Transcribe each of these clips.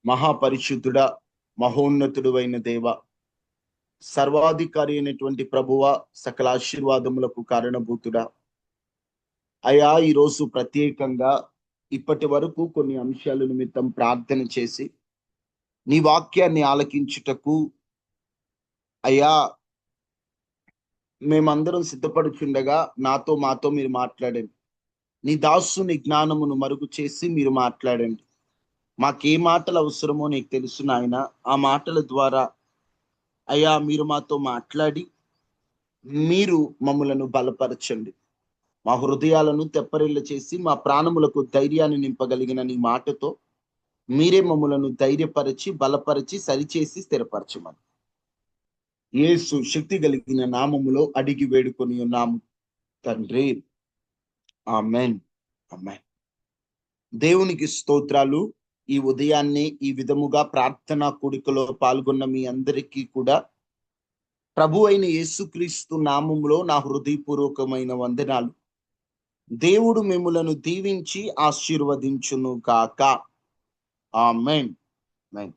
మహాపరిశుద్ధుడా, మహోన్నతుడు అయిన దేవ, సర్వాధికారి అయినటువంటి ప్రభువ, సకల ఆశీర్వాదములకు కారణభూతుడా, అయా ఈరోజు ప్రత్యేకంగా ఇప్పటి వరకు కొన్ని అంశాల నిమిత్తం ప్రార్థన చేసి నీ వాక్యాన్ని ఆలకించుటకు అయా మేమందరం సిద్ధపడుచుండగా మాతో మీరు మాట్లాడండి. నీ దాసుని జ్ఞానమును మరుగు చేసి మీరు మాట్లాడండి. మాకే మాటలు అవసరమో నీకు తెలుసు నాయన. ఆ మాటల ద్వారా అయ్యా మీరు మాతో మాట్లాడి మీరు మమ్ములను బలపరచండి. మా హృదయాలను తెప్పరిల్ల చేసి మా ప్రాణములకు ధైర్యాన్ని నింపగలిగిన నీ మాటతో మీరే మమ్ములను ధైర్యపరచి బలపరచి సరిచేసి స్థిరపరచమని యేసు శక్తి కలిగిన నామములో అడిగి వేడుకొని ఉన్నాము తండ్రి. ఆమెన్. ఆమెన్. దేవునికి స్తోత్రాలు. ఈ ఉదయాన్నే ఈ విధముగా ప్రార్థనా కూడికలో పాల్గొన్న మీ అందరికీ కూడా ప్రభు అయిన యేసుక్రీస్తు నామములో నా హృదయపూర్వకమైన వందనాలు. దేవుడు మిమ్ములను దీవించి ఆశీర్వదించును గాక. ఆమెన్. ఆమెన్.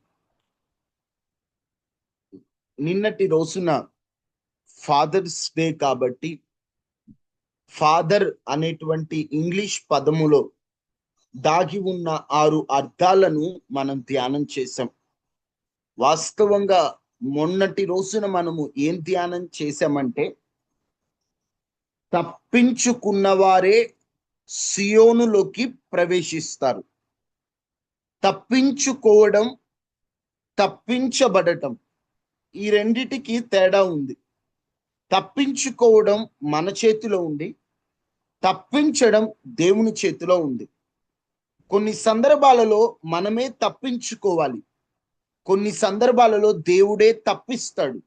నిన్నటి రోజున ఫాదర్స్ డే కాబట్టి ఫాదర్ అనేటువంటి ఇంగ్లీష్ పదములో దాగి ఉన్న 6 అర్థాలను మనం ధ్యానం చేశాం. వాస్తవంగా మొన్నటి రోజున మనము ఏం ధ్యానం చేశామంటే, తప్పించుకున్న వారే సియోనులోకి ప్రవేశిస్తారు. తప్పించుకోవడం, తప్పించబడటం, ఈ రెండిటికి తేడా ఉంది. తప్పించుకోవడం మన చేతిలో ఉంది, తప్పించడం దేవుని చేతిలో ఉంది. కొన్ని సందర్భాలలో మనమే తప్పించుకోవాలి, కొన్ని సందర్భాలలో దేవుడే తప్పిస్తాడు,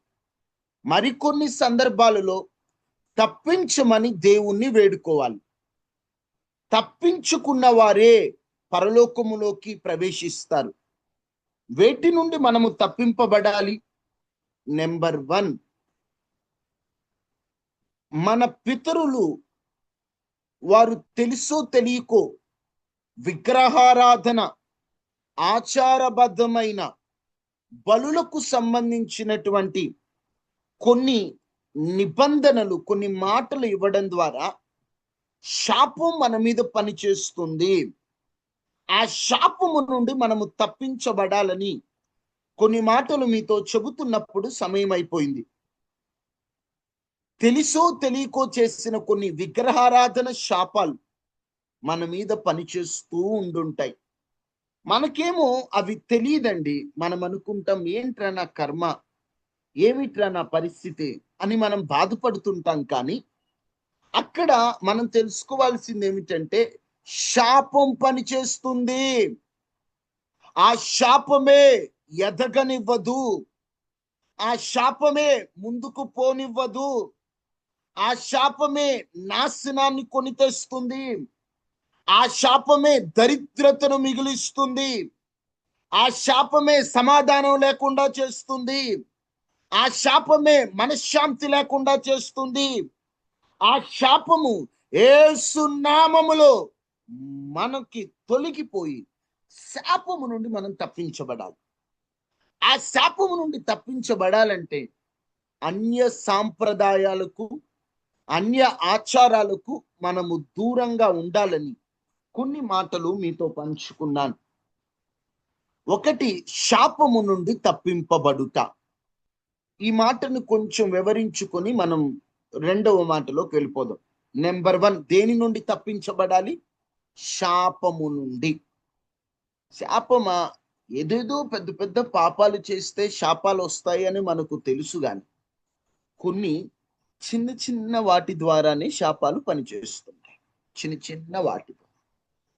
మరికొన్ని సందర్భాలలో తప్పించమని దేవుణ్ణి వేడుకోవాలి. తప్పించుకున్న వారే పరలోకములోకి ప్రవేశిస్తారు. వేటి నుండి మనము తప్పింపబడాలి? నెంబర్ 1, మన పితరులు వారు తెలుసో తెలియకో విగ్రహారాధన, ఆచారబద్ధమైన బలులకు సంబంధించినటువంటి కొన్ని నిబంధనలు, కొన్ని మాటలు ఇవ్వడం ద్వారా శాపం మన మీద పనిచేస్తుంది. ఆ శాపము నుండి మనము తప్పించబడాలని కొన్ని మాటలు మీతో చెబుతున్నప్పుడు సమయం అయిపోయింది. తెలుసో తెలియకో చేసిన కొన్ని విగ్రహారాధన శాపాలు మన మీద పనిచేస్తూ ఉండుంటాయి. మనకేమో అవి తెలియదండి. మనం అనుకుంటాం, ఏంట్రా నా కర్మ, ఏమిట్రా నా పరిస్థితి అని మనం బాధపడుతుంటాం. కానీ అక్కడ మనం తెలుసుకోవాల్సింది ఏమిటంటే, శాపం పనిచేస్తుంది. ఆ శాపమే ఎదగనివ్వదు, ఆ శాపమే ముందుకు పోనివ్వదు, ఆ శాపమే నాశనాన్ని కొని తెస్తుంది, ఆ శాపమే దరిద్రతను మిగిలిస్తుంది, ఆ శాపమే సమాధానం లేకుండా చేస్తుంది, ఆ శాపమే మనశ్శాంతి లేకుండా చేస్తుంది. ఆ శాపము యేసు నామములో మనకి తొలగిపోయి శాపము నుండి మనం తప్పించబడాలి. ఆ శాపము నుండి తప్పించబడాలంటే అన్య సాంప్రదాయాలకు, అన్య ఆచారాలకు మనము దూరంగా ఉండాలని కొన్ని మాటలు మీతో పంచుకున్నాను. ఒకటి, శాపము నుండి తప్పింపబడుట. ఈ మాటను కొంచెం వివరించుకొని మనం రెండవ మాటలోకి వెళ్ళిపోదాం. నెంబర్ 1, దేని నుండి తప్పించబడాలి? శాపము నుండి. శాపమా? ఏదేదో పెద్ద పెద్ద పాపాలు చేస్తే శాపాలు వస్తాయి అని మనకు తెలుసు, కానీ కొన్ని చిన్న చిన్న వాటి ద్వారానే శాపాలు పనిచేస్తుంటాయి. చిన్న చిన్న వాటి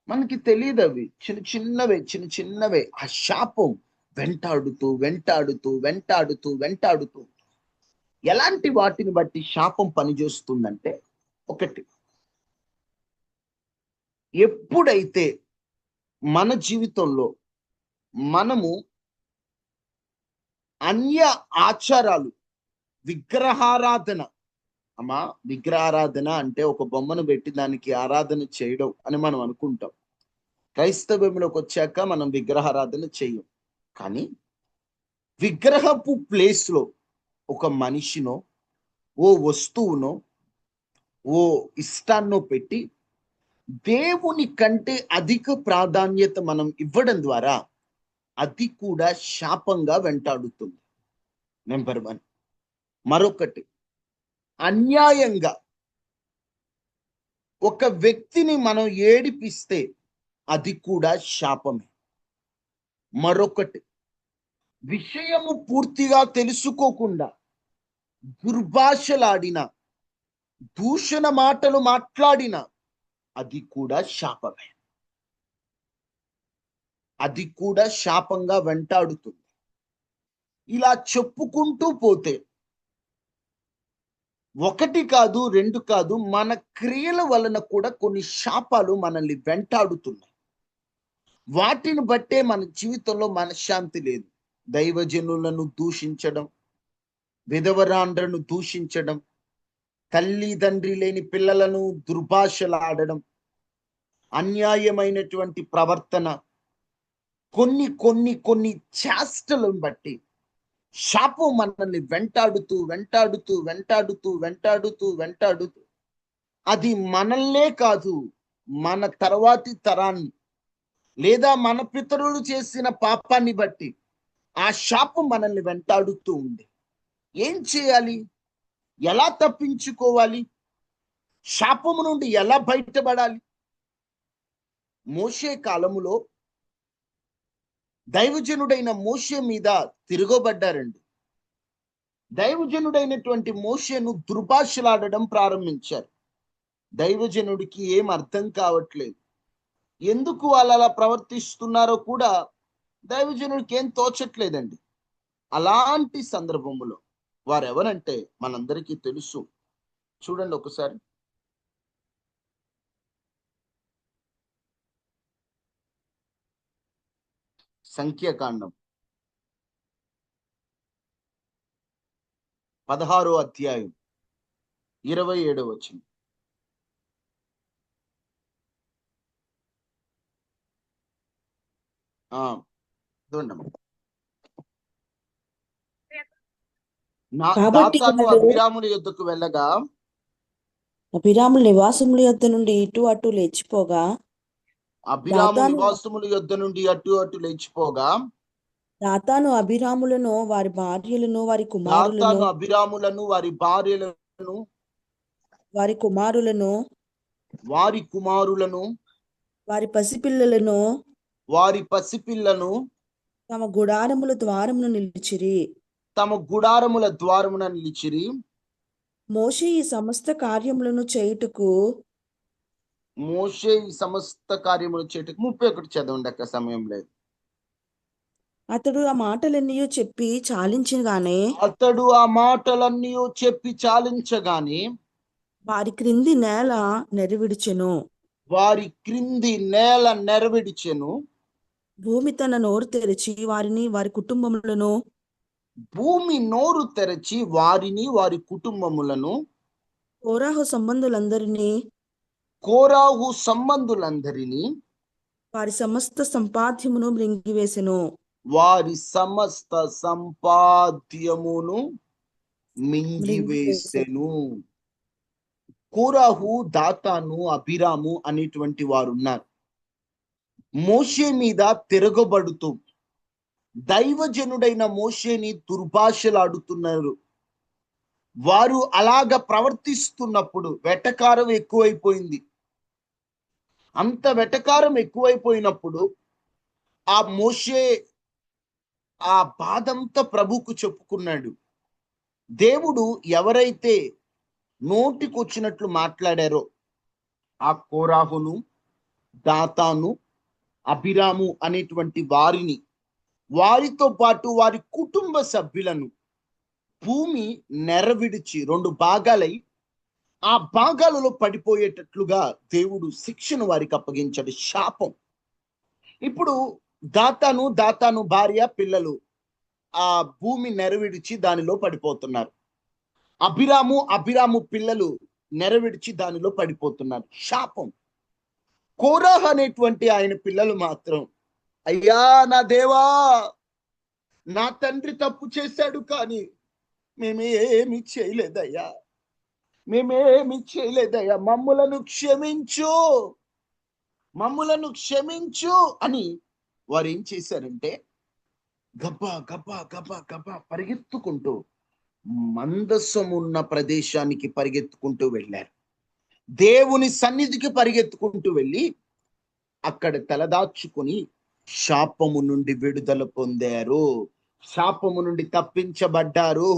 మనకి తెలియదు, అవి చిన్న చిన్నవే ఆ శాపం వెంటాడుతూ వెంటాడుతూ వెంటాడుతూ వెంటాడుతూ. ఎలాంటి వాటిని బట్టి శాపం పనిచేస్తుందంటే, ఒకటి, ఎప్పుడైతే మన జీవితంలో మనము అన్య ఆచారాలు, విగ్రహారాధన, అమ్మా విగ్రహారాధన అంటే ఒక బొమ్మను పెట్టి దానికి ఆరాధన చేయడం అని మనం అనుకుంటాం. క్రైస్తవంలోకి వచ్చాక మనం విగ్రహారాధన చెయ్యం. కానీ విగ్రహపు ప్లేస్లో ఒక మనిషినో, ఓ వస్తువునో, ఓ ఇష్టాన్నో పెట్టి దేవుని కంటే అధిక ప్రాధాన్యత మనం ఇవ్వడం ద్వారా అది కూడా శాపంగా వెంటాడుతుంది. నెంబర్ 1. మరొకటి, అన్యాయంగా ఒక వ్యక్తిని మనం ఏడిపిస్తే అది కూడా శాపమే. మరొకటి, విషయము పూర్తిగా తెలుసుకోకుండా దుర్భాషలాడిన, దూషణ మాటలు మాట్లాడిన అది కూడా శాపమే. అది కూడా శాపంగా వెంటాడుతుంది. ఇలా చెప్పుకుంటూ పోతే 1 కాదు, 2 కాదు, మన క్రియల వలన కూడా కొన్ని శాపాలు మనల్ని వెంటాడుతున్నాయి. వాటిని బట్టే మన జీవితంలో మనశ్శాంతి లేదు. దైవజనులను దూషించడం, విధవరాండ్రను దూషించడం, తల్లిదండ్రి లేని పిల్లలను దుర్భాషలాడడం, అన్యాయమైనటువంటి ప్రవర్తన, కొన్ని కొన్ని కొన్ని చేష్టలను బట్టి శాపం మనల్ని వెంటాడుతూ వెంటాడుతూ వెంటాడుతూ వెంటాడుతూ వెంటాడుతూ అది మనల్నే కాదు, మన తర్వాతి తరాన్ని లేదా మన పితరులు చేసిన పాపాన్ని బట్టి ఆ శాపం మనల్ని వెంటాడుతూ ఉంది. ఏం చేయాలి? ఎలా తప్పించుకోవాలి? శాపము నుండి ఎలా బయటపడాలి? మోషే కాలములో దైవజనుడైన మోషే మీద తిరగబడ్డారండి. దైవజనుడైనటువంటి మోషేను దుర్భాషలాడడం ప్రారంభించారు. దైవజనుడికి ఏం అర్థం కావట్లేదు. ఎందుకు వాళ్ళు అలా ప్రవర్తిస్తున్నారో కూడా దైవజనుడికి ఏం తోచట్లేదండి. అలాంటి సందర్భంలో వారెవరంటే మనందరికీ తెలుసు. చూడండి ఒకసారి. సంఖ్యాకాండం 16వ అధ్యాయం 27వ వచనం. దాతాను అభిరాముల యొద్దకు వెళ్ళగా, అభిరాముల నివాసముల యొద్ద నుండి ఇటు అటు లేచిపోగా, దాతాను అభిరాములను వారి భార్యలను వారి కుమారులను వారి పసిపిల్లలను తమ గుడారముల ద్వారమున నిలిచిరి. మోషే ఈ సమస్త కార్యములను చేయుటకు 31 చదవండి అక్క, సమయం లేదు. అతడు ఆ మాటలన్నీ చెప్పి చాలించగానే వారి క్రింది నేల నెరవిడిచెను. భూమి తన నోరు తెరిచి వారిని వారి కుటుంబములను కోరాహు సంబంధులందరినీ వారి సమస్త సంపాద్యమును మింగివేసెను. కోరాహు, దాతాను, అభిరాము అనేటువంటి వారు ఉన్నారు. మోషే మీద తిరగబడుతూ దైవజనుడైన మోషేని దుర్భాషలాడుతున్నారు. వారు అలాగ ప్రవర్తిస్తున్నప్పుడు వెటకారం ఎక్కువైపోయింది. అంత వెటకారం ఎక్కువైపోయినప్పుడు ఆ మోషే ఆ బాధంతా ప్రభుకు చెప్పుకున్నాడు. దేవుడు ఎవరైతే నోటికొచ్చినట్లు మాట్లాడారో ఆ కోరాహును, దాతాను, అభిరాము అనేటువంటి వారితో పాటు వారి కుటుంబ సభ్యులను భూమి నెరవిడిచి 2 భాగాలై ఆ భాగాలలో పడిపోయేటట్లుగా దేవుడు శిక్షను వారికి అప్పగించాడు, శాపం. ఇప్పుడు దాతాను భార్య, పిల్లలు ఆ భూమి నెరవిడిచి దానిలో పడిపోతున్నారు. అభిరాము పిల్లలు నెరవిడిచి దానిలో పడిపోతున్నారు, శాపం. కోరాహు అనేటువంటి ఆయన పిల్లలు మాత్రం, అయ్యా నా దేవా, నా తండ్రి తప్పు చేశాడు, కానీ మేమేమి చేయలేదయ్యా, మేమేమి చేయలేదయ్యా, మమ్ములను క్షమించు, మమ్ములను క్షమించు అని వారు ఏం చేశారంటే గబ్బా గబ్బా గబ్బా గబ్బా పరిగెత్తుకుంటూ మందసం ఉన్న ప్రదేశానికి పరిగెత్తుకుంటూ వెళ్ళారు. దేవుని సన్నిధికి పరిగెత్తుకుంటూ వెళ్ళి అక్కడ తలదాచుకుని శాపము నుండి విడుదల పొందారు, శాపము నుండి తప్పించబడ్డారు.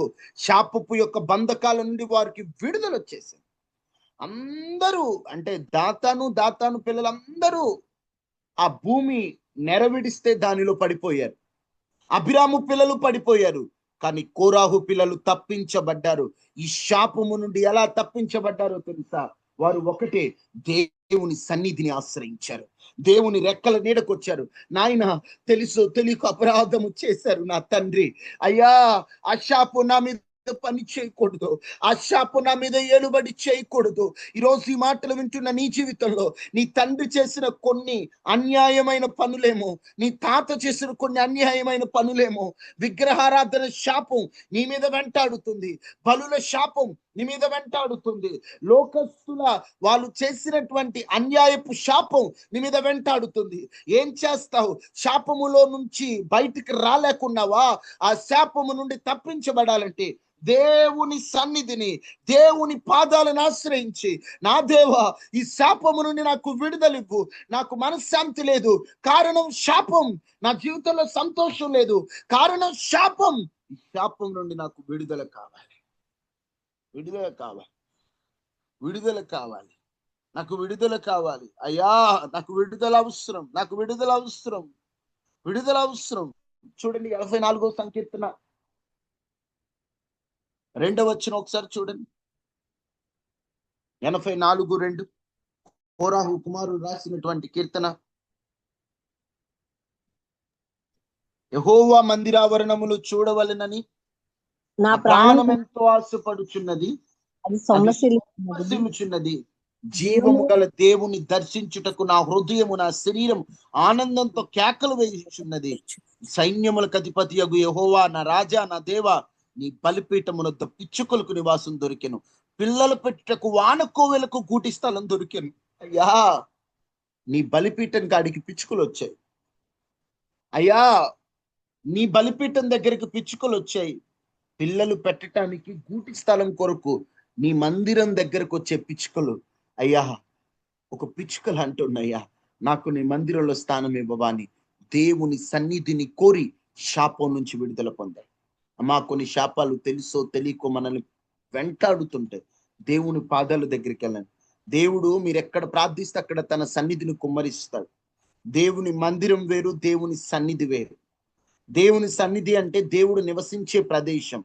శాపపు యొక్క బంధకాల నుండి వారికి విడుదల వచ్చేసింది. అందరూ అంటే దాతాను పిల్లలందరూ ఆ భూమి నెరవిడిస్తే దానిలో పడిపోయారు. అభిరాము పిల్లలు పడిపోయారు, కానీ కోరాహు పిల్లలు తప్పించబడ్డారు. ఈ శాపము నుండి ఎలా తప్పించబడ్డారో తెలుసా? వారు ఒకటే, దేవుని సన్నిధిని ఆశ్రయించారు, దేవుని రెక్కల నీడకొచ్చారు. నాయన తెలుసో తెలియక అపరాధము చేశారు నా తండ్రి, అయ్యా ఆ శాపం నా మీద పని చేయకూడదు, ఆ శాపం నా మీద ఏలుబడి చేయకూడదు. ఈరోజు ఈ మాటలు వింటున్న నీ జీవితంలో నీ తండ్రి చేసిన కొన్ని అన్యాయమైన పనులేమో, నీ తాత చేసిన కొన్ని అన్యాయమైన పనులేమో, విగ్రహారాధన శాపం నీ మీద వెంటాడుతుంది, బలుల శాపం నీ మీద వెంటాడుతుంది, లోకస్తుల వాళ్ళు చేసినటువంటి అన్యాయపు శాపం నీ మీద వెంటాడుతుంది. ఏం చేస్తావు? శాపములో నుంచి బయటికి రాలేకున్నావా? ఆ శాపము నుండి తప్పించబడాలంటే దేవుని సన్నిధిని, దేవుని పాదాలను ఆశ్రయించి, నా దేవా ఈ శాపము నుండి నాకు విడుదలివ్వు, నాకు మనశ్శాంతి లేదు, కారణం శాపం, నా జీవితంలో సంతోషం లేదు, కారణం శాపం, ఈ శాపం నుండి నాకు విడుదల కావాలి, విడుదల కావాలి, విడుదల కావాలి, నాకు విడుదల కావాలి. అయ్యా నాకు విడుదల అవసరం, నాకు విడుదల అవసరం, విడుదల అవసరం. చూడండి 84వ సంకీర్తన 2వ వచనం ఒకసారి చూడండి. 84:2 కోరాహు కుమారుడు రాసినటువంటి కీర్తన. యెహోవా మందిరావరణములు చూడవలెనని నా ప్రాణం ఎంతో ఆశపడుచున్నది, అది సొమ్మసిల్లుచున్నది. జీవము గల దేవుని దర్శించుటకు నా హృదయము, నా శరీరం ఆనందంతో కేకలు వేయుచున్నది. సైన్యములకు అధిపతియగు యెహోవా, నా రాజా, నా దేవా, నీ బలిపీఠమునొద్ద పిచ్చుకలకు నివాసం దొరికెను, పిల్లలు పెట్టుటకు వానకోవెలకు గూటి స్థలం దొరికెను. అయ్యా నీ బలిపీఠం కాడికి పిచ్చుకలు వచ్చాయి, అయ్యా నీ బలిపీఠం దగ్గరికి పిచ్చుకలు వచ్చాయి. పిల్లలు పెట్టడానికి గూటి స్థలం కొరకు నీ మందిరం దగ్గరకు వచ్చే పిచ్చుకలు, అయ్యా ఒక పిచ్చుకలు అంటున్నాయ్యా, నాకు నీ మందిరంలో స్థానం ఇవ్వవా అని దేవుని సన్నిధిని కోరి శాపం నుంచి విడుదల పొందాయి. అమ్మా కొన్ని శాపాలు తెలుసో తెలియకో మనల్ని వెంటాడుతుంటాయి. దేవుని పాదాల దగ్గరికి వెళ్ళండి. దేవుడు మీరు ఎక్కడ ప్రార్థిస్తే అక్కడ తన సన్నిధిని కుమ్మరిస్తాడు. దేవుని మందిరం వేరు, దేవుని సన్నిధి వేరు. దేవుని సన్నిధి అంటే దేవుడు నివసించే ప్రదేశం,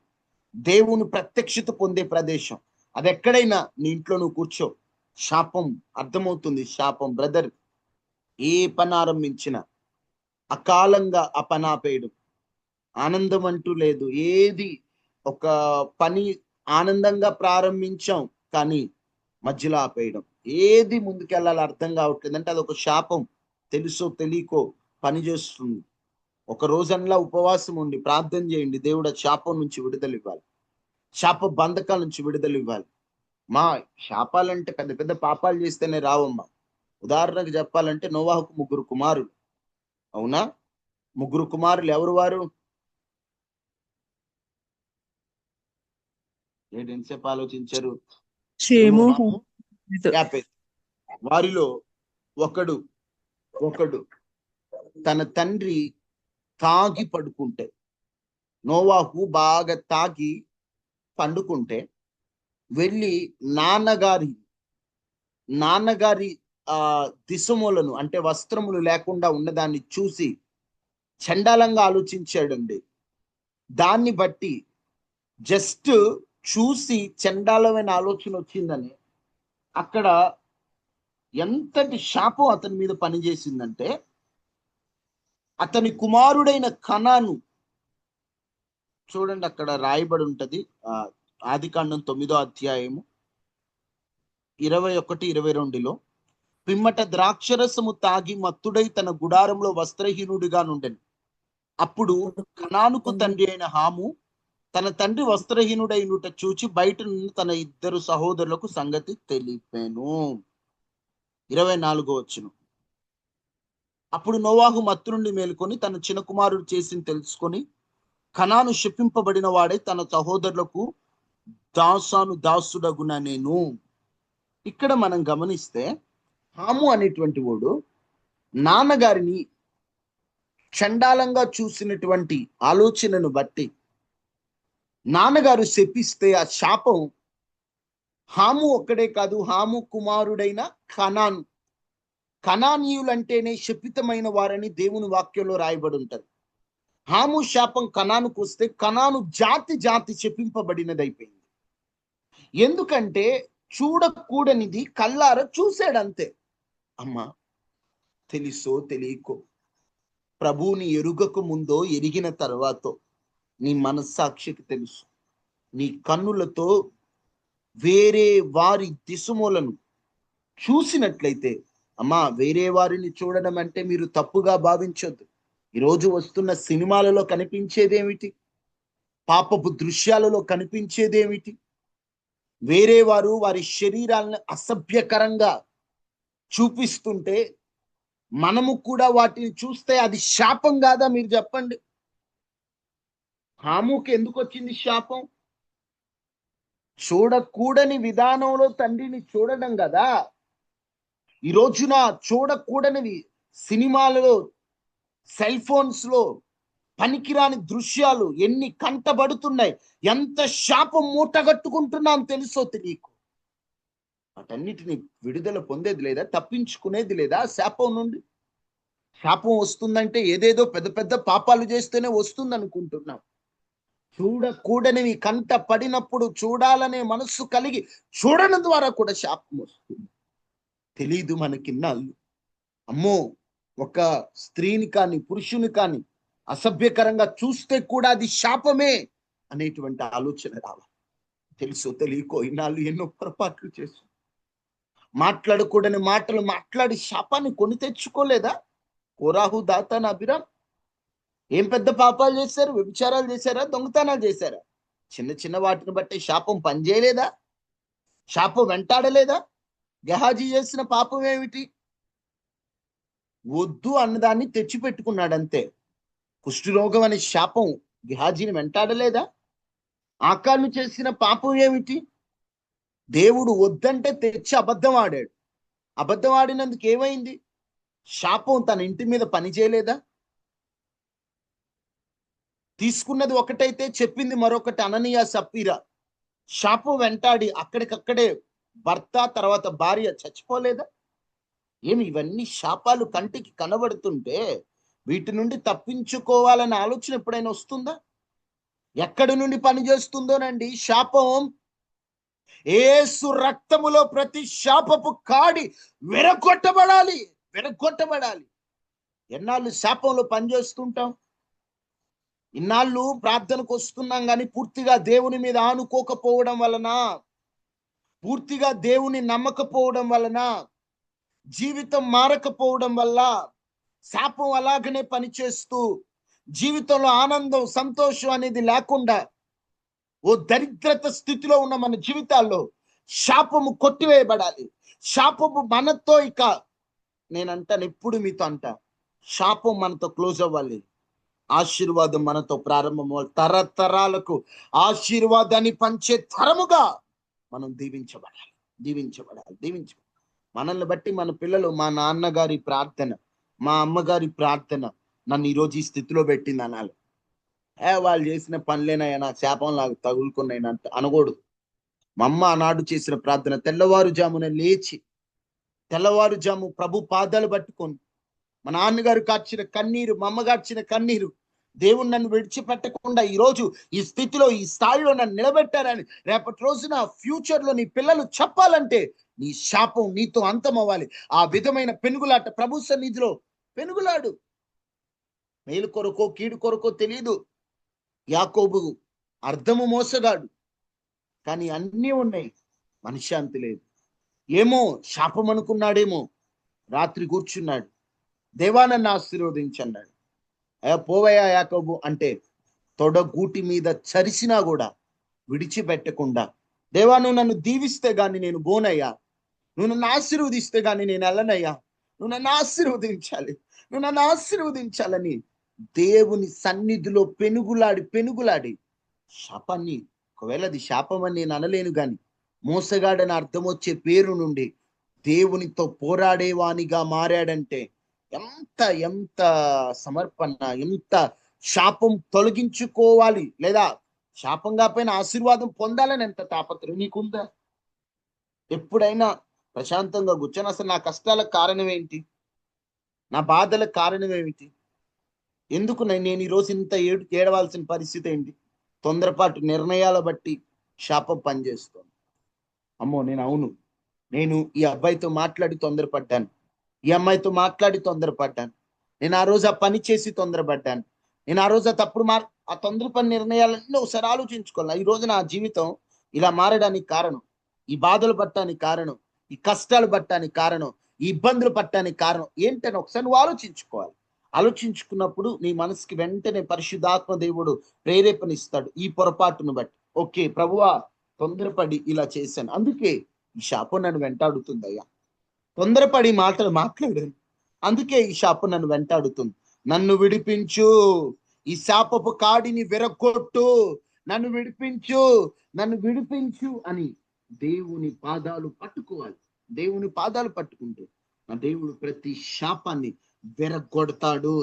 దేవుని ప్రత్యక్షత పొందే ప్రదేశం. అది ఎక్కడైనా నీ ఇంట్లో నువ్వు కూర్చో, శాపం అర్థమవుతుంది. శాపం బ్రదర్, ఏ పని ఆరంభించినా అకాలంగా ఆ పని ఆపేయడం, ఆనందం అంటూ లేదు. ఏది ఒక పని ఆనందంగా ప్రారంభించాం కానీ మధ్యలో ఆపేయడం, ఏది ముందుకెళ్ళాలి అర్థం కావట్లేదు అంటే అదొక శాపం. తెలుసో తెలియకో పని చేస్తుంది. ఒక రోజంలా ఉపవాసం ఉండి ప్రార్థన చేయండి, దేవుడు ఆ శాపం నుంచి విడుదల ఇవ్వాలి, శాప బంధకాల నుంచి విడుదల ఇవ్వాలి. మా శాపాలంటే పెద్ద పెద్ద పాపాలు చేస్తేనే రావమ్మా. ఉదాహరణకు చెప్పాలంటే నోవాహుకు 3 కుమారులు, అవునా? 3 కుమారులు ఎవరు వారు? ఎంతసేపు ఆలోచించారు? వారిలో ఒకడు తన తండ్రి తాగి పడుకుంటే, నోవాహు బాగా తాగి పండుకుంటే వెళ్ళి నాన్నగారి దిశములను అంటే వస్త్రములు లేకుండా ఉన్నదాన్ని చూసి చండాలంగా ఆలోచించాడండి. దాన్ని బట్టి జస్ట్ చూసి చండాలమైన ఆలోచన వచ్చిందని అక్కడ ఎంతటి శాపం అతని మీద పనిచేసిందంటే, అతని కుమారుడైన కనాను చూడండి, అక్కడ రాయబడి ఉంటది ఆదికాండం 9వ అధ్యాయము 21-22లో, పిమ్మట ద్రాక్షరసము తాగి మత్తుడై తన గుడారంలో వస్త్రహీనుడిగా నుండెను. అప్పుడు కనానుకు తండ్రి అయిన హాము తన తండ్రి వస్త్రహీనుడైనట చూచి బయట నుండి తన ఇద్దరు సహోదరులకు సంగతి తెలిపాను. 24వ వచనం. అప్పుడు నోవాహు మత్తు నుండి మేలుకొని తన చిన్న కుమారుడు చేసింది తెలుసుకొని కనాను శపింపబడిన వాడే తన సహోదరులకు దాసుడగున నేను. ఇక్కడ మనం గమనిస్తే హాము అనేటువంటి వాడు నాన్నగారిని చండాలంగా చూసినటువంటి ఆలోచనను బట్టి నాన్నగారు శపిస్తే ఆ శాపం హాము ఒక్కడే కాదు, హాము కుమారుడైన కనానీయులంటేనే శపితమైన వారని దేవుని వాక్యంలో రాయబడి ఉంటది. హాము శాపం కనానుకు వస్తే కనాను జాతి శపింపబడినది అయిపోయింది. ఎందుకంటే చూడకూడనిది కళ్ళార చూశాడంతే. అమ్మా, తెలుసో తెలియకో, ప్రభువుని ఎరుగక ముందో ఎరిగిన తర్వాత నీ మనస్సాక్షికి తెలుసు, నీ కన్నులతో వేరే వారి దిశమూలను చూసినట్లయితే, అమ్మా, వేరే వారిని చూడడం అంటే మీరు తప్పుగా భావించొద్దు. ఈరోజు వస్తున్న సినిమాలలో కనిపించేదేమిటి, పాపపు దృశ్యాలలో కనిపించేదేమిటి? వేరే వారు వారి శరీరాలను అసభ్యకరంగా చూపిస్తుంటే మనము కూడా వాటిని చూస్తే అది శాపం కాదా? మీరు చెప్పండి. హాముకి ఎందుకు వచ్చింది శాపం? చూడకూడని విధానంలో తండ్రిని చూడడం కదా. ఈ రోజున చూడకూడనివి సినిమాలలో, సెల్ ఫోన్స్ లో పనికిరాని దృశ్యాలు ఎన్ని కంటబడుతున్నాయి, ఎంత శాపం మూటగట్టుకుంటున్నాం తెలుసో తెలియకు. వాటన్నిటిని విడుదల పొందేది లేదా, తప్పించుకునేది లేదా శాపం నుండి? శాపం వస్తుందంటే ఏదేదో పెద్ద పెద్ద పాపాలు చేస్తేనే వస్తుంది అనుకుంటున్నాం. చూడకూడనివి కంట పడినప్పుడు చూడాలనే మనస్సు కలిగి చూడడం ద్వారా కూడా శాపం వస్తుంది. తెలీదు మనకిన్నాళ్ళు. అమ్మో, ఒక స్త్రీని కానీ పురుషుని కానీ అసభ్యకరంగా చూస్తే కూడా అది శాపమే అనేటువంటి ఆలోచన రావాలి. తెలుసో తెలియకో ఇన్నాళ్ళు ఎన్నో పొరపాట్లు చేసు, మాట్లాడకూడని మాటలు మాట్లాడి శాపాన్ని కొని తెచ్చుకోలేదా? కోరాహు, దాతాన్, అబీరాము ఏం పెద్ద పాపాలు చేశారు? వ్యభిచారాలు చేశారా? దొంగతనాలు చేశారా? చిన్న చిన్న వాటిని బట్టి శాపం పనిచేయలేదా? శాపం వెంటాడలేదా? గెహాజీ చేసిన పాపం ఏమిటి? వద్దు అన్నదాన్ని తెచ్చిపెట్టుకున్నాడంతే. కుష్ఠరోగం అనే శాపం గెహాజీని వెంటాడలేదా? ఆకాను చేసిన పాపం ఏమిటి? దేవుడు వద్దంటే తెచ్చి అబద్ధం ఆడాడు. అబద్ధం ఆడినందుకు ఏమైంది? శాపం తన ఇంటి మీద పని చేయలేదా? తీసుకున్నది ఒకటైతే చెప్పింది మరొకటి. అననీయ, సప్పీరా శాపం వెంటాడి అక్కడికక్కడే భర్త తర్వాత భార్య చచ్చిపోలేదా? ఏమి ఇవన్నీ శాపాలు కంటికి కనబడుతుంటే వీటి నుండి తప్పించుకోవాలనే ఆలోచన ఎప్పుడైనా వస్తుందా? ఎక్కడి నుండి పనిచేస్తుందోనండి శాపం. యేసు రక్తములో ప్రతి శాపపు కాడి విరగొట్టబడాలి. ఎన్నాళ్ళు శాపంలో పనిచేస్తుంటాం? ఇన్నాళ్ళు ప్రార్థనకు వస్తున్నాం కానీ పూర్తిగా దేవుని మీద ఆనుకోకపోవడం వలన, పూర్తిగా దేవుని నమ్మకపోవడం వలన, జీవితం మారకపోవడం వల్ల శాపం అలాగనే పనిచేస్తూ జీవితంలో ఆనందం, సంతోషం అనేది లేకుండా ఓ దరిద్రత స్థితిలో ఉన్న మన జీవితాల్లో శాపము కొట్టివేయబడాలి. శాపము మనతో, ఇక నేనంటాను, ఎప్పుడు మీతో అంటా, శాపం మనతో క్లోజ్ అవ్వాలి, ఆశీర్వాదం మనతో ప్రారంభం అవ్వాలి. తరతరాలకు ఆశీర్వాదాన్ని పంచే తరముగా మనం దీవించబడాలి. మనల్ని బట్టి మన పిల్లలు, మా నాన్నగారి ప్రార్థన, మా అమ్మగారి ప్రార్థన నన్ను ఈరోజు ఈ స్థితిలో పెట్టింది అనాలి. వాళ్ళు చేసిన పనులేనయ్యా నా శాపం లాగా తగులుకున్నాయి అనకూడదు. మా అమ్మ ఆనాడు చేసిన ప్రార్థన, తెల్లవారుజామున లేచి తెల్లవారుజాము ప్రభు పాదాలు పట్టుకొని, మా నాన్నగారు కార్చిన కన్నీరు, మా అమ్మ కార్చిన కన్నీరు, దేవుడు నన్ను విడిచిపెట్టకుండా ఈరోజు ఈ స్థితిలో, ఈ స్థాయిలో నన్ను నిలబెట్టారని రేపటి రోజున ఫ్యూచర్ లో నీ పిల్లలు చెప్పాలంటే నీ శాపం నీతో అంతం అవ్వాలి. ఆ విధమైన పెనుగులాట ప్రభు సన్నిధిలో పెనుగులాడు. మేలు కొరకో కీడు కొరకో తెలియదు. యాకోబు అర్థము మోసగాడు, కానీ అన్నీ ఉన్నాయి, మనశ్శాంతి లేదు. ఏమో శాపం అనుకున్నాడేమో, రాత్రి కూర్చున్నాడు, దేవా నన్ను ఆశీర్వదించన్నాడు. అయ్యా పోవయ్యా యాకోబు అంటే తొడగూటి మీద చరిసినా కూడా విడిచిపెట్టకుండా, దేవా నువ్వు నన్ను దీవిస్తే గాని నేను పోనయ్యా, నువ్వు నన్ను ఆశీర్వదిస్తే గాని నేను వెళ్ళనయ్యా, నువ్వు నన్ను ఆశీర్వదించాలి, నువ్వు నన్ను ఆశీర్వదించాలని దేవుని సన్నిధిలో పెనుగులాడి శాపాన్ని, ఒకవేళ అది శాపం అని నేను అనలేను గాని, మోసగాడని అర్థం వచ్చే పేరు నుండి దేవునితో పోరాడేవానిగా మారాడంటే ఎంత ఎంత సమర్పణ, ఎంత శాపం తొలగించుకోవాలి, లేదా శాపంగా పైన ఆశీర్వాదం పొందాలని ఎంత తాపత్రయం నీకుందా? ఎప్పుడైనా ప్రశాంతంగా కూర్చొని అసలు నా కష్టాలకు కారణం ఏంటి, నా బాధలకు కారణం ఏమిటి, ఎందుకు నేను ఈరోజు ఇంత ఏడవాల్సిన పరిస్థితి ఏంటి? తొందరపాటు నిర్ణయాల బట్టి శాపం పనిచేస్తుంది. అమ్మో నేను ఈ అబ్బాయితో మాట్లాడి తొందరపడ్డాను, ఈ అమ్మాయితో మాట్లాడి తొందరపడ్డాను, నేను ఆ రోజు ఆ పని చేసి తొందరపడ్డాను, నేను ఆ రోజు ఆ తొందర పని నిర్ణయాలన్నీ ఒకసారి ఆలోచించుకోవాలి. ఈ రోజు నా జీవితం ఇలా మారడానికి కారణం, ఈ బాధలు పట్టడానికి కారణం, ఈ కష్టాలు పట్టడానికి కారణం, ఈ ఇబ్బందులు పట్టడానికి కారణం ఏంటని ఒకసారి నువ్వు ఆలోచించుకోవాలి. ఆలోచించుకున్నప్పుడు నీ మనసుకి వెంటనే పరిశుద్ధాత్మ దేవుడు ప్రేరేపణిస్తాడు ఈ పొరపాటును బట్టి. ఓకే ప్రభువా, తొందరపడి ఇలా చేశాను, అందుకే ఈ శాపం నన్ను వెంటాడుతుందయ్యా, తొందరపడి మాటలు మాట్లాడాను, అందుకే ఈ శాపం నన్ను వెంటాడుతుంది, నన్ను విడిపించు, ఈ శాపపు కాడిని విరగొట్టు, నన్ను విడిపించు అని దేవుని పాదాలు పట్టుకోవాలి. దేవుని పాదాలు పట్టుకుంటే నా దేవుడు ప్రతి శాపాన్ని విరగొడతాడు,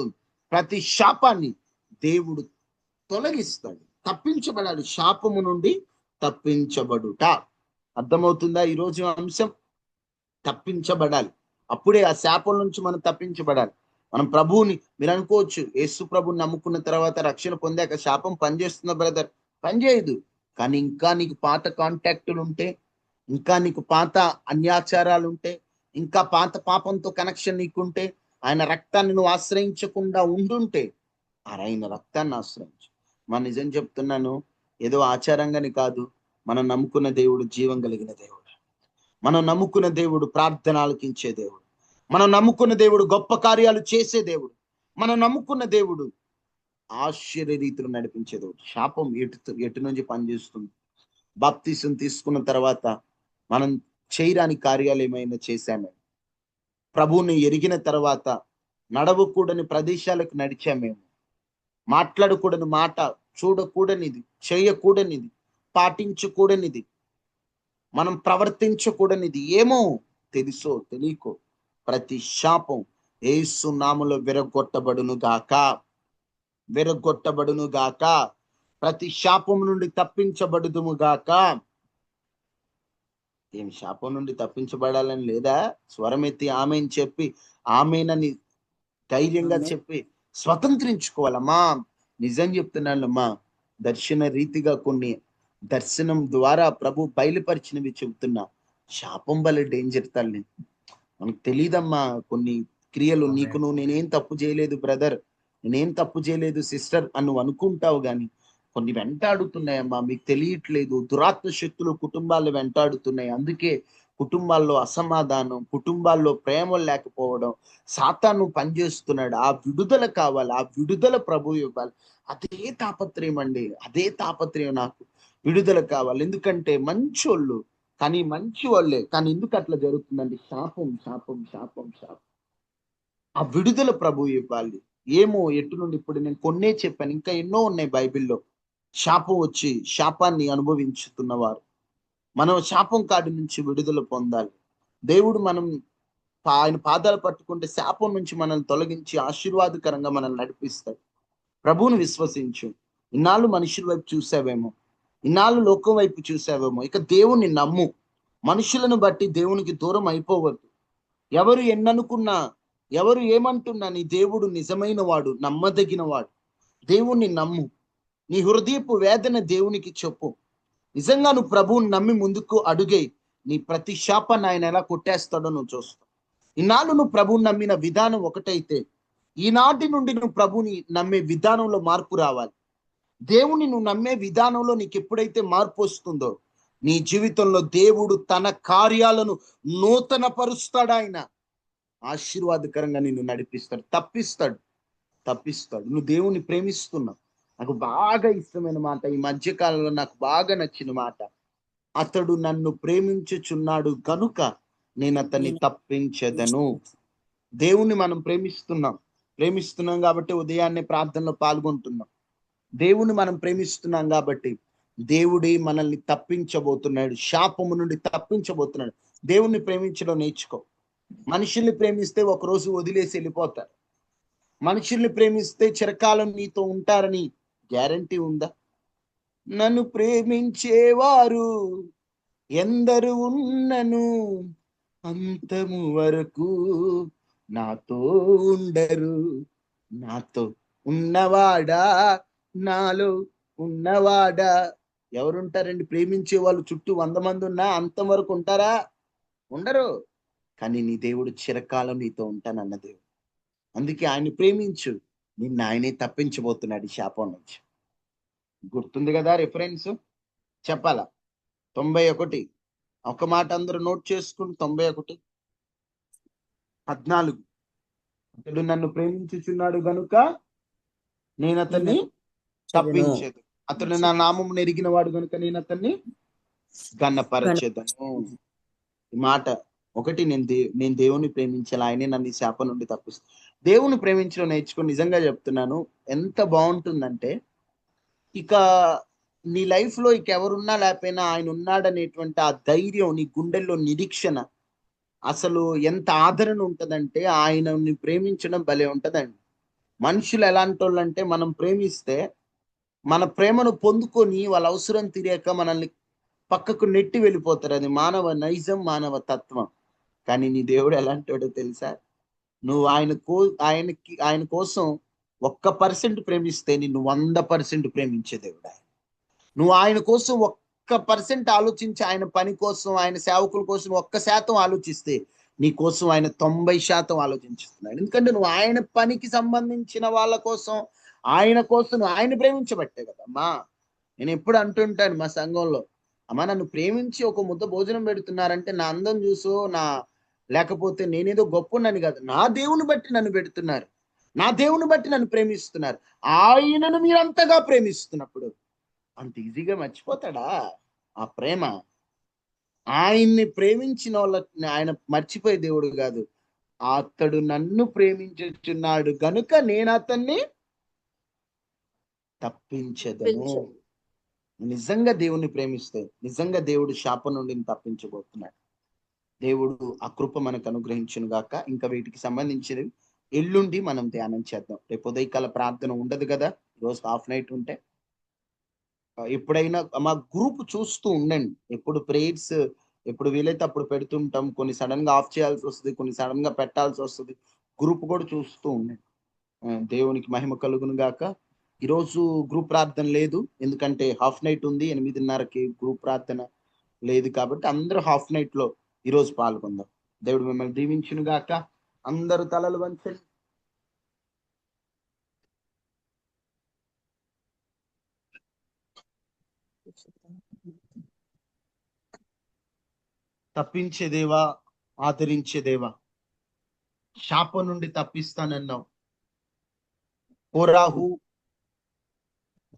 ప్రతి శాపాన్ని దేవుడు తొలగిస్తాడు. తప్పించబడాలి, శాపము నుండి తప్పించబడుట. అర్థమవుతుందా ఈరోజు అంశం? తప్పించబడాలి, అప్పుడే ఆ శాపం నుంచి మనం తప్పించబడాలి. మనం ప్రభువుని, మీరు అనుకోవచ్చు యేసు ప్రభుని నమ్ముకున్న తర్వాత రక్షణ పొందాక శాపం పనిచేస్తుందా బ్రదర్? పనిచేయదు. కానీ ఇంకా నీకు పాత కాంటాక్టులు ఉంటే, ఇంకా నీకు పాత అన్యాచారాలు ఉంటే, ఇంకా పాత పాపంతో కనెక్షన్ నీకుంటే, ఆయన రక్తాన్ని నువ్వు ఆశ్రయించకుండా ఉండుంటే ఆయన రక్తాన్ని ఆశ్రయించు. మన నిజం చెప్తున్నాను, ఏదో ఆచారంగాని కాదు, మనం నమ్ముకున్న దేవుడు జీవం కలిగిన దేవుడు, మనం నమ్ముకున్న దేవుడు ప్రార్థన ఆలకించే దేవుడు, మనం నమ్ముకున్న దేవుడు గొప్ప కార్యాలు చేసే దేవుడు, మనం నమ్ముకున్న దేవుడు ఆశ్చర్య రీతిలో నడిపించే దేవుడు. శాపం ఎటు నుంచి పనిచేస్తుంది? బాప్తీసం తీసుకున్న తర్వాత మనం చేయరాని కార్యాలు ఏమైనా చేశామే, ప్రభువుని ఎరిగిన తర్వాత నడవకూడని ప్రదేశాలకు నడిచామేమో, మాట్లాడకూడని మాట, చూడకూడనిది, చేయకూడనిది, పాటించకూడనిది, మనం ప్రవర్తించకూడనిది ఏమో తెలుసో తెలియకో ప్రతి శాపం యేసు నామములో విరగొట్టబడును గాక, ప్రతి శాపం నుండి తప్పించబడుదుము గాక. ఏం శాపం నుండి తప్పించబడాలని లేదా? స్వరమెత్తి ఆమెను చెప్పి, ఆమెనని ధైర్యంగా చెప్పి స్వతంత్రించుకోవాలమ్మా. నిజం చెప్తున్నానమ్మా, దర్శన రీతిగా కొన్ని దర్శనం ద్వారా ప్రభు బయలుపరిచినవి చెబుతున్నా. శాపం వల్ల డేంజర్ తల్లి, మనకు తెలియదమ్మా. కొన్ని క్రియలు నేనేం తప్పు చేయలేదు బ్రదర్, నేనేం తప్పు చేయలేదు సిస్టర్ అని నువ్వు అనుకుంటావు, కానీ కొన్ని వెంటాడుతున్నాయమ్మా, మీకు తెలియట్లేదు. దురాత్మ శక్తులు కుటుంబాలు వెంటాడుతున్నాయి. అందుకే కుటుంబాల్లో అసమాధానం, కుటుంబాల్లో ప్రేమ లేకపోవడం, సాతాను పనిచేస్తున్నాడు. ఆ విడుదల కావాలి, ఆ విడుదల ప్రభు ఇవ్వాలి. అదే తాపత్రయం అండి, అదే తాపత్రయం. నాకు విడుదల కావాలి. ఎందుకంటే మంచోళ్ళు కానీ మంచి వాళ్ళే, కానీ ఎందుకు అట్లా జరుగుతుందండి? శాపం. ఆ విడుదల ప్రభు ఇవ్వాలి. ఏమో ఎటు నుండి, ఇప్పుడు నేను కొన్నే చెప్పాను, ఇంకా ఎన్నో ఉన్నాయి బైబిల్లో. శాపం వచ్చి శాపాన్ని అనుభవించుతున్నవారు, మనం శాపం కాడి నుంచి విడుదల పొందాలి. దేవుడు మనం ఆయన పాదాలు పట్టుకుంటే శాపం నుంచి మనల్ని తొలగించి ఆశీర్వాదకరంగా మనల్ని నడిపిస్తాడు. ప్రభువుని విశ్వసించు. ఇన్నాళ్ళు మనుషుల వైపు చూసావేమో, ఇన్నాళ్ళు లోకం వైపు చూసావేమో, ఇక దేవుణ్ణి నమ్ము. మనుషులను బట్టి దేవునికి దూరం అయిపోవద్దు. ఎవరు ఎన్ననుకున్నా, ఎవరు ఏమంటున్నా, నీ దేవుడు నిజమైన వాడు, నమ్మదగిన వాడు. దేవుణ్ణి నమ్ము. నీ హృదయపు వేదన దేవునికి చెప్పు. నిజంగా నువ్వు ప్రభువుని నమ్మి ముందుకు అడుగే, నీ ప్రతి శాపాన్ని ఆయన ఎలా కొట్టేస్తాడో నువ్వు చూస్తావు. ఈనాడు నువ్వు ప్రభువుని నమ్మిన విధానం ఒకటైతే, ఈనాటి నుండి నువ్వు ప్రభువుని నమ్మే విధానంలో మార్పు రావాలి. దేవుని నువ్వు నమ్మే విధానంలో నీకు ఎప్పుడైతే మార్పు వస్తుందో, నీ జీవితంలో దేవుడు తన కార్యాలను నూతన పరుస్తాడు. ఆయన ఆశీర్వాదకరంగా నిన్ను నడిపిస్తాడు, తప్పిస్తాడు. తప్పిస్తాడు. నువ్వు దేవుని ప్రేమిస్తున్నావు. నాకు బాగా ఇష్టమైన మాట, ఈ మధ్య కాలంలో నాకు బాగా నచ్చిన మాట, అతడు నన్ను ప్రేమించుచున్నాడు కనుక నేను అతన్ని తప్పించదను. దేవుణ్ణి మనం ప్రేమిస్తున్నాం కాబట్టి ఉదయాన్నే ప్రార్థనలో పాల్గొంటున్నాం. దేవుని మనం ప్రేమిస్తున్నాం కాబట్టి దేవుడి మనల్ని తప్పించబోతున్నాడు, శాపము నుండి తప్పించబోతున్నాడు. దేవుణ్ణి ప్రేమించడం నేర్చుకో. మనుషుల్ని ప్రేమిస్తే ఒకరోజు వదిలేసి వెళ్ళిపోతారు. మనుషుల్ని ప్రేమిస్తే చిరకాలం నీతో ఉంటారని గ్యారంటీ ఉందా? నన్ను ప్రేమించేవారు ఎందరు ఉన్నను అంతము వరకు నాతో ఉండరు. నాతో ఉన్నవాడా, నాలో ఉన్నవాడా. ఎవరుంటారండి? ప్రేమించే వాళ్ళు చుట్టూ 100 మంది ఉన్నా అంతం వరకు ఉంటారా? ఉండరు. కానీ నీ దేవుడు చిరకాలం నీతో ఉంటానన్న దేవుడు. అందుకే ఆయన్ని ప్రేమించు, నిన్ను ఆయనే తప్పించబోతున్నాడు ఈ శాపం నుంచి. గుర్తుంది కదా రిఫరెన్స్? చెప్పాలా? 91 ఒక మాట అందరూ నోట్ చేసుకుని 91:14 అతడు నన్ను ప్రేమించుచున్నాడు గనుక నేను అతన్ని తప్పించేది. అతడు నా నామం ఎరిగిన వాడు కనుక నేను అతన్ని గన్నపరచేదను. ఈ మాట ఒకటి, నేను దేవుని ప్రేమించాలి, ఆయనే నన్ను ఈ శాపం నుండి తప్పిస్తాను. దేవుని ప్రేమించడం నేర్చుకుని నిజంగా చెప్తున్నాను, ఎంత బాగుంటుందంటే ఇక నీ లైఫ్ లో ఇక ఎవరున్నా లేకపోయినా ఆయన ఉన్నాడనేటువంటి ఆ ధైర్యం, నీ గుండెల్లో నిరీక్షణ, అసలు ఎంత ఆదరణ ఉంటదంటే ఆయనని ప్రేమించడం భలే ఉంటదండి. మనుషులు ఎలాంటి వాళ్ళు అంటే, మనం ప్రేమిస్తే మన ప్రేమను పొందుకొని వాళ్ళ అవసరం తీరాక మనల్ని పక్కకు నెట్టి వెళ్ళిపోతారు. అది మానవ నైజం, మానవ తత్వం. కానీ నీ దేవుడు ఎలాంటి వాడో తెలుసా? నువ్వు ఆయన కోసం 1% ప్రేమిస్తే నిన్ను 100% ప్రేమించే దేవుడు ఆయన. నువ్వు ఆయన కోసం 1% ఆలోచించి, ఆయన పని కోసం, ఆయన సేవకుల కోసం 1% ఆలోచిస్తే నీ కోసం ఆయన 90% ఆలోచించుతున్నాడు. ఎందుకంటే నువ్వు ఆయన పనికి సంబంధించిన వాళ్ళ కోసం, ఆయన కోసం నువ్వు ఆయన ప్రేమించబట్టే కదమ్మా. నేను ఎప్పుడు అంటుంటాను మా సంఘంలో, అమ్మా నన్ను ప్రేమించి ఒక ముద్ద భోజనం పెడుతున్నారంటే నా అందం చూసో, లేకపోతే నేనేదో గొప్పనని కాదు, నా దేవుని బట్టి నన్ను పెడుతున్నారు, నా దేవుని బట్టి నన్ను ప్రేమిస్తున్నారు. ఆయనను మీరు అంతగా ప్రేమిస్తున్నప్పుడు అంత ఈజీగా మర్చిపోతాడా ఆ ప్రేమ? ఆయన్ని ప్రేమించిన వాళ్ళని ఆయన మర్చిపోయే దేవుడు కాదు. అతడు నన్ను ప్రేమించుచున్నాడు గనుక నేను అతన్ని తప్పించదను. నిజంగా దేవుణ్ణి ప్రేమిస్తే నిజంగా దేవుడు శాపం నుండి తప్పించబోతున్నాడు. దేవుడు ఆ కృప మనకు అనుగ్రహించును గాక. ఇంకా వీటికి సంబంధించినవి ఎల్లుండి మనం ధ్యానం చేద్దాం. రేపు ఉదయకాల ప్రార్థన ఉండదు కదా, రోజు హాఫ్ నైట్ ఉంటే ఎప్పుడైనా మా గ్రూప్ చూస్తూ ఉండండి. ఎప్పుడు ప్రేయర్స్ ఎప్పుడు వీలైతే అప్పుడు పెడుతుంటాం. కొన్ని సడన్ గా ఆఫ్ చేయాల్సి వస్తుంది, కొన్ని సడన్ గా పెట్టాల్సి వస్తుంది. గ్రూప్ కూడా చూస్తూ ఉండండి. దేవునికి మహిమ కలుగును గాక. ఈరోజు గ్రూప్ ప్రార్థన లేదు, ఎందుకంటే హాఫ్ నైట్ ఉంది. 8:30కి గ్రూప్ ప్రార్థన లేదు కాబట్టి అందరూ హాఫ్ నైట్ లో ఈరోజు పాల్గొందాం. దేవుడు మిమ్మల్ని దీవించును గాక. అందరూ తలలు వంచండి. తప్పించే దేవా, ఆదరించే దేవా, శాపం నుండి తప్పిస్తానన్నావు. కోరాహు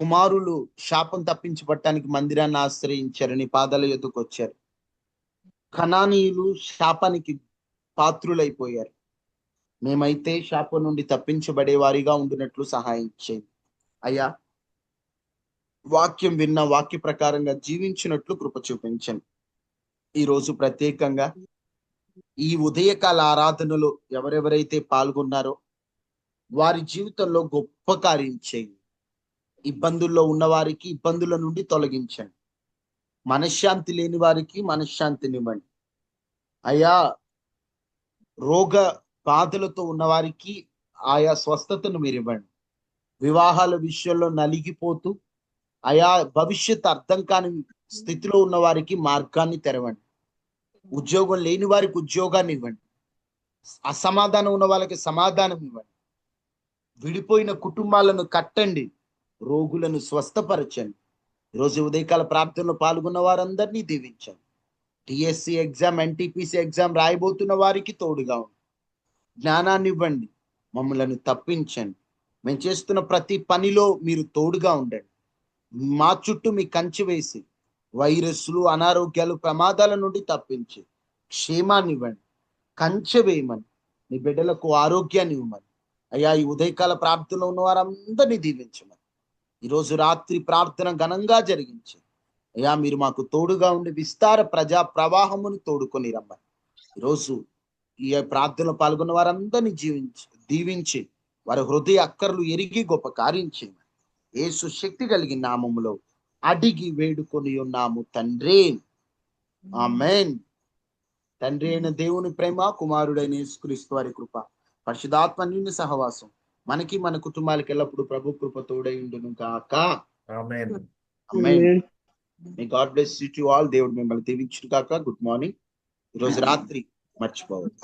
కుమారులు శాపం తప్పించబడటానికి మందిరాన్ని ఆశ్రయించారు, నీ పాదాల యొద్దకు వచ్చారు. కనానీయులు శాపానికి పాత్రులైపోయారు. మేమైతే శాపం నుండి తప్పించబడే వారిగా ఉండినట్లు సహాయం చేయండి అయ్యా. వాక్యం విన్న వాక్య ప్రకారంగా జీవించినట్లు కృప చూపించండి. ఈ రోజు ప్రత్యేకంగా ఈ ఉదయకాల ఆరాధనలో ఎవరెవరైతే పాల్గొన్నారో వారి జీవితంలో గొప్ప కార్యం చేయండి. ఇబ్బందుల్లో ఉన్న వారికి ఇబ్బందుల నుండి తొలగించండి. మనశ్శాంతి లేని వారికి మనశ్శాంతినివ్వండి అయ్యా. రోగ బాధలతో ఉన్న వారికి ఆయా స్వస్థతను మీరు ఇవ్వండి. వివాహాల విషయంలో నలిగిపోతూ ఆయా భవిష్యత్ అర్థం కాని స్థితిలో ఉన్న వారికి మార్గాన్ని తెరవండి. ఉద్యోగం లేని వారికి ఉద్యోగాన్ని ఇవ్వండి. అసమాధానం ఉన్న వాళ్ళకి సమాధానం ఇవ్వండి. విడిపోయిన కుటుంబాలను కట్టండి. రోగులను స్వస్థపరచండి. ఈరోజు ఉదయకాల ప్రార్థనలో పాల్గొన్న వారందరినీ దీవించండి. టిఎస్సి ఎగ్జామ్, ఎన్టీపీసీ ఎగ్జామ్ రాయబోతున్న వారికి తోడుగా ఉండి జ్ఞానాన్ని ఇవ్వండి. మమ్మలను తప్పించండి. మేము చేస్తున్న ప్రతి పనిలో మీరు తోడుగా ఉండండి. మా చుట్టూ మీ కంచె వేసి వైరస్లు, అనారోగ్యాలు, ప్రమాదాల నుండి తప్పించి క్షేమాన్ని ఇవ్వండి. కంచె వేయమని, నీ బిడ్డలకు ఆరోగ్యాన్ని ఇవ్వమని అయ్యా, ఈ ఉదయకాల ప్రార్థనలో ఉన్న వారందరినీ దీవించమని, ఈరోజు రాత్రి ప్రార్థన ఘనంగా జరిగించి అయ్యా మీరు మాకు తోడుగా ఉండి విస్తార ప్రజా ప్రవాహమును తోడుకొని రమ్మని, ఈరోజు ఈ ప్రార్థనలో పాల్గొన్న వారందరినీ దీవించి వారి హృదయ అక్కర్లు ఎరిగి గొప్ప కార్యం చేయమని యేసు శక్తి కలిగిన నామములో అడిగి వేడుకొని ఉన్నాము తండ్రి, ఆమేన్. తండ్రి అయిన దేవుని ప్రేమ, కుమారుడైన యేసుక్రీస్తు వారి కృప, పరిశుద్ధాత్మ అన్యోన్య సహవాసం మనకి మన కుటుంబాలకి ఎల్లప్పుడు ప్రభు కృప తోడై ఉండును గాక. ఆమేన్. ఆమేన్. May God bless you to all. దేవుడు మిమ్మల్ని దీవించును గాక. Good morning. ఈరోజు రాత్రి మర్చిపోవద్దు.